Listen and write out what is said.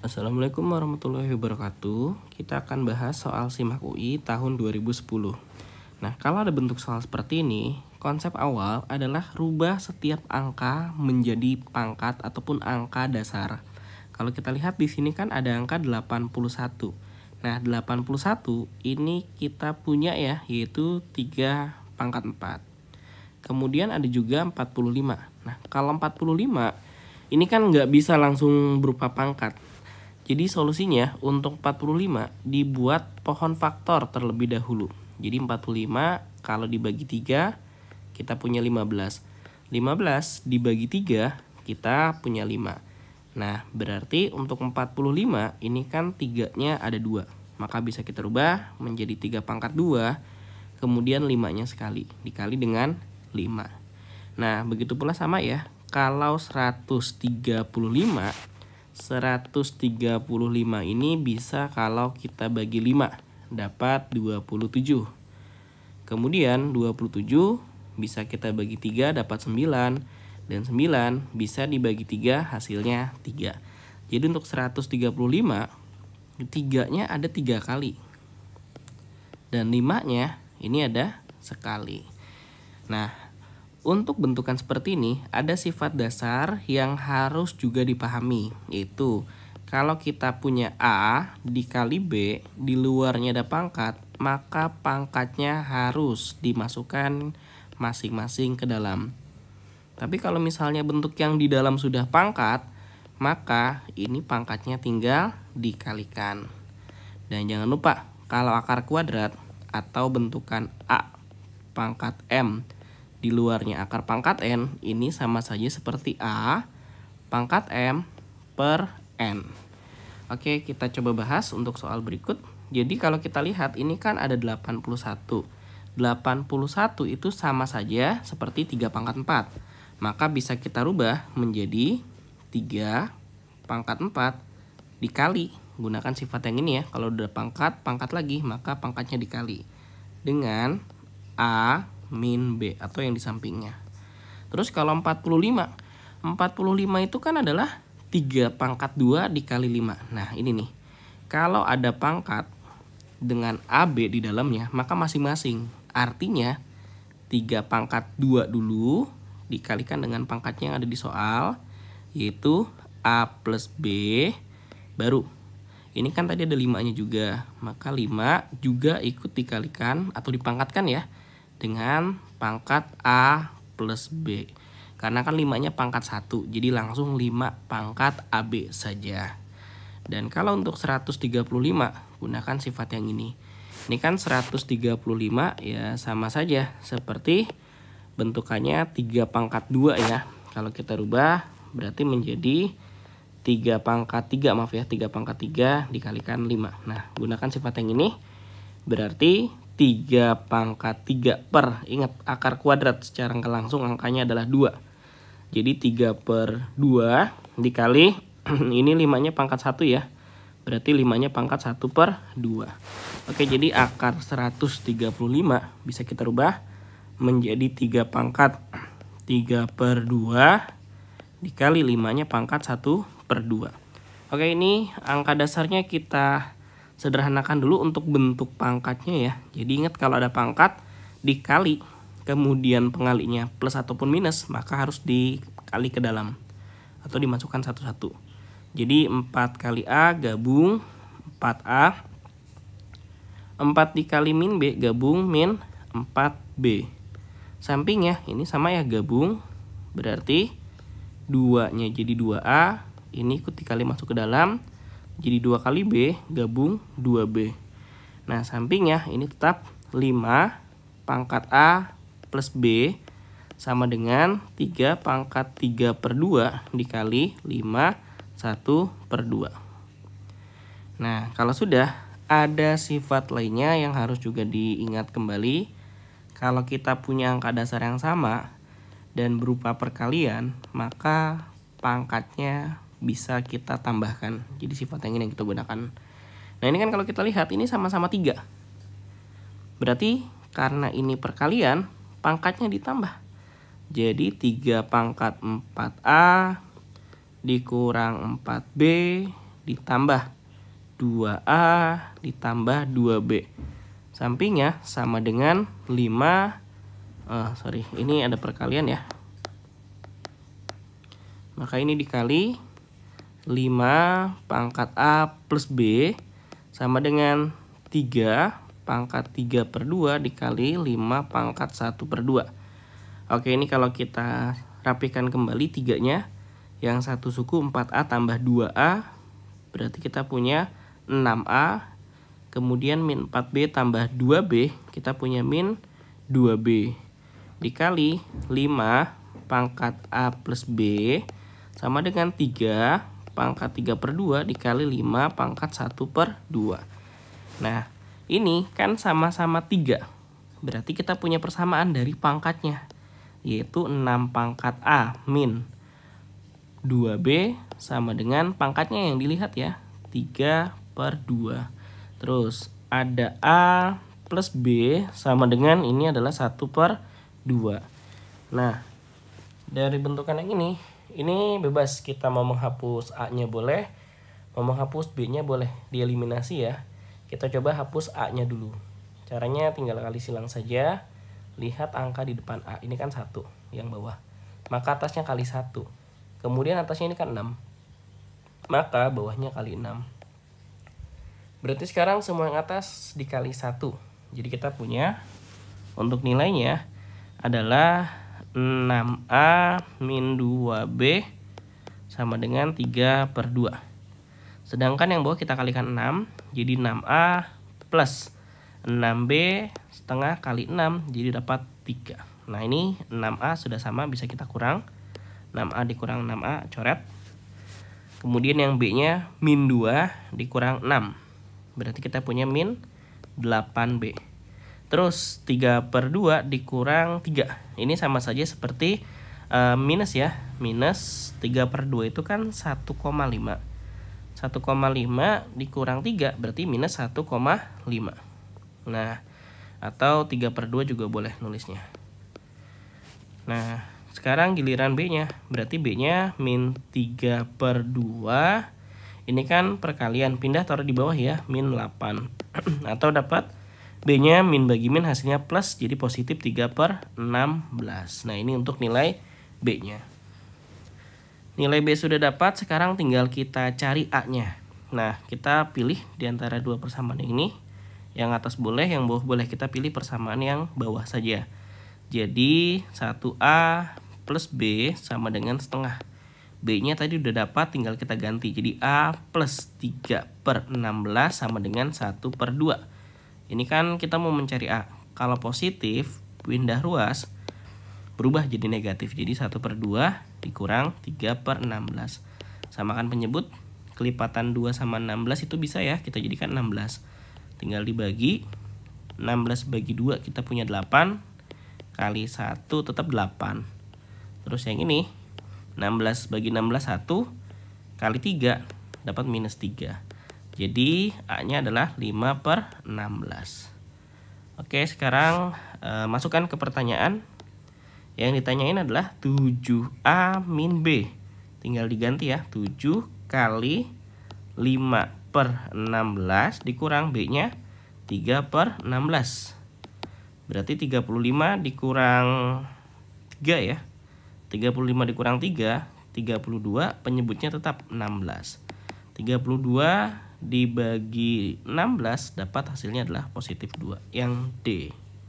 Assalamualaikum warahmatullahi wabarakatuh. Kita akan bahas soal SIMAK UI tahun 2010. Nah, kalau ada bentuk soal seperti ini, konsep awal adalah rubah setiap angka menjadi pangkat ataupun angka dasar. Kalau kita lihat di sini kan ada angka 81. Nah, 81 ini kita punya ya, yaitu 3 pangkat 4. Kemudian ada juga 45. Nah, kalau 45 ini kan nggak bisa langsung berupa pangkat. Jadi solusinya untuk 45 dibuat pohon faktor terlebih dahulu. Jadi 45 kalau dibagi 3 kita punya 15. 15 dibagi 3 kita punya 5. Nah, berarti untuk 45 ini kan 3-nya ada 2. Maka bisa kita rubah menjadi 3 pangkat 2, kemudian 5-nya sekali dikali dengan 5. Nah, begitu pula sama ya. Kalau 135 ini bisa kalau kita bagi 5 dapat 27. Kemudian 27 bisa kita bagi 3 dapat 9. Dan 9 bisa dibagi 3 hasilnya 3. Jadi untuk 135 3-nya ada 3 kali. Dan 5-nya ini ada sekali. Nah, untuk bentukan seperti ini, ada sifat dasar yang harus juga dipahami, yaitu kalau kita punya A dikali B, di luarnya ada pangkat, maka pangkatnya harus dimasukkan masing-masing ke dalam. Tapi kalau misalnya bentuk yang di dalam sudah pangkat, maka ini pangkatnya tinggal dikalikan. Dan jangan lupa, kalau akar kuadrat atau bentukan A pangkat M, di luarnya akar pangkat N, ini sama saja seperti A pangkat M per N. Oke, kita coba bahas untuk soal berikut. Jadi kalau kita lihat ini kan ada 81. 81 itu sama saja seperti 3 pangkat 4. Maka bisa kita rubah menjadi 3 pangkat 4 dikali. Gunakan sifat yang ini ya. Kalau udah pangkat, pangkat lagi, maka pangkatnya dikali dengan A min B atau yang di sampingnya. Terus kalau 45 itu kan adalah 3 pangkat 2 dikali 5. Nah ini nih, kalau ada pangkat dengan AB di dalamnya, maka masing-masing. Artinya 3 pangkat 2 dulu dikalikan dengan pangkatnya yang ada di soal, yaitu A plus B, baru ini kan tadi ada 5-nya juga, maka 5 juga ikut dikalikan atau dipangkatkan ya dengan pangkat A plus B. Karena kan 5-nya pangkat 1, jadi langsung 5 pangkat AB saja. Dan kalau untuk 135, gunakan sifat yang ini. Ini kan 135 ya sama saja seperti bentukannya 3 pangkat 2 ya. Kalau kita rubah berarti menjadi 3 pangkat 3, maaf ya, 3 pangkat 3 dikalikan 5. Nah, gunakan sifat yang ini berarti 3 pangkat 3 per, ingat akar kuadrat secara nggak langsung angkanya adalah 2. Jadi 3 per 2 dikali, ini 5-nya pangkat 1 ya. Berarti 5-nya pangkat 1 per 2. Oke, jadi akar 135 bisa kita rubah menjadi 3 pangkat 3 per 2 dikali 5-nya pangkat 1 per 2. Oke, ini angka dasarnya kita sederhanakan dulu untuk bentuk pangkatnya ya. Jadi ingat kalau ada pangkat dikali kemudian pengalinya plus ataupun minus, maka harus dikali ke dalam atau dimasukkan satu-satu. Jadi 4 kali A gabung 4A, 4 dikali min B gabung min 4B. Sampingnya ini sama ya, gabung berarti 2-nya jadi 2A, ini ikut dikali masuk ke dalam, jadi 2 kali B gabung 2B. Nah, sampingnya ini tetap 5 pangkat A plus B sama dengan 3 pangkat 3 per 2 dikali 5 1 per 2. Nah, kalau sudah, ada sifat lainnya yang harus juga diingat kembali. Kalau kita punya angka dasar yang sama dan berupa perkalian, maka pangkatnya bisa kita tambahkan. Jadi sifat yang ini yang kita gunakan. Nah, ini kan kalau kita lihat ini sama-sama 3. Berarti karena ini perkalian, pangkatnya ditambah. Jadi 3 pangkat 4A dikurang 4B ditambah 2A ditambah 2B. Sampingnya sama dengan 5, ini ada perkalian ya. Maka ini dikali 5 pangkat A plus B sama dengan 3 pangkat 3/2 dikali 5 pangkat 1/2. Oke, ini kalau kita rapikan kembali 3-nya, yang satu suku 4A tambah 2A, berarti kita punya 6A. Kemudian min 4B tambah 2B, kita punya min 2B. Dikali 5 pangkat A plus B sama dengan 3 pangkat 3/2 dikali 5 pangkat 1/2. Nah, ini kan sama-sama 3. Berarti kita punya persamaan dari pangkatnya, yaitu 6 pangkat A min 2B sama dengan pangkatnya yang dilihat ya, 3/2. Terus ada A plus B sama dengan ini adalah 1/2. Nah, dari bentukan yang ini bebas, kita mau menghapus A-nya boleh, mau menghapus B-nya boleh, dieliminasi ya. Kita coba hapus A-nya dulu. Caranya tinggal kali silang saja. Lihat angka di depan A, ini kan 1 yang bawah. Maka atasnya kali 1. Kemudian atasnya ini kan 6. Maka bawahnya kali 6. Berarti sekarang semua yang atas dikali 1. Jadi kita punya untuk nilainya adalah 6A min 2B sama dengan 3/2. Sedangkan yang bawah kita kalikan 6, jadi 6A plus 6B setengah kali 6, jadi dapat 3. Nah, ini 6A sudah sama, bisa kita kurang. 6A dikurang 6A, coret. Kemudian yang B-nya min 2 dikurang 6. Berarti kita punya min 8B. Terus 3/2 dikurang 3. Ini sama saja seperti minus ya. Minus 3/2 itu kan 1,5. 1,5 dikurang 3 berarti minus 1,5. Nah, atau 3/2 juga boleh nulisnya. Nah, sekarang giliran B-nya. Berarti B-nya min 3/2. Ini kan perkalian, pindah taruh di bawah ya, min 8. Atau dapat B-nya min bagi min hasilnya plus, jadi positif 3/16. Nah, ini untuk nilai B-nya. Nilai B sudah dapat, sekarang tinggal kita cari A-nya. Nah, kita pilih di antara dua persamaan ini. Yang atas boleh, yang bawah boleh. Kita pilih persamaan yang bawah saja. Jadi 1A plus B sama dengan setengah. B-nya tadi udah dapat, tinggal kita ganti. Jadi A plus 3/16 sama dengan 1/2. Ini kan kita mau mencari A. Kalau positif, pindah ruas, berubah jadi negatif. Jadi 1/2 dikurang 3/16. Samakan penyebut, kelipatan 2 sama 16 itu bisa ya, kita jadikan 16. Tinggal dibagi, 16 bagi 2 kita punya 8, kali 1 tetap 8. Terus yang ini, 16 bagi 16 1, kali 3 dapat minus 3. Jadi A-nya adalah 5/16. Oke, sekarang masukkan ke pertanyaan. Yang ditanyain adalah 7A min B. Tinggal diganti ya, 7 kali 5/16 dikurang B-nya 3/16. Berarti 35 dikurang 3 ya. 35 dikurang 3, 32, penyebutnya tetap 16. 32 dibagi 16 dapat hasilnya adalah positif 2, yang D.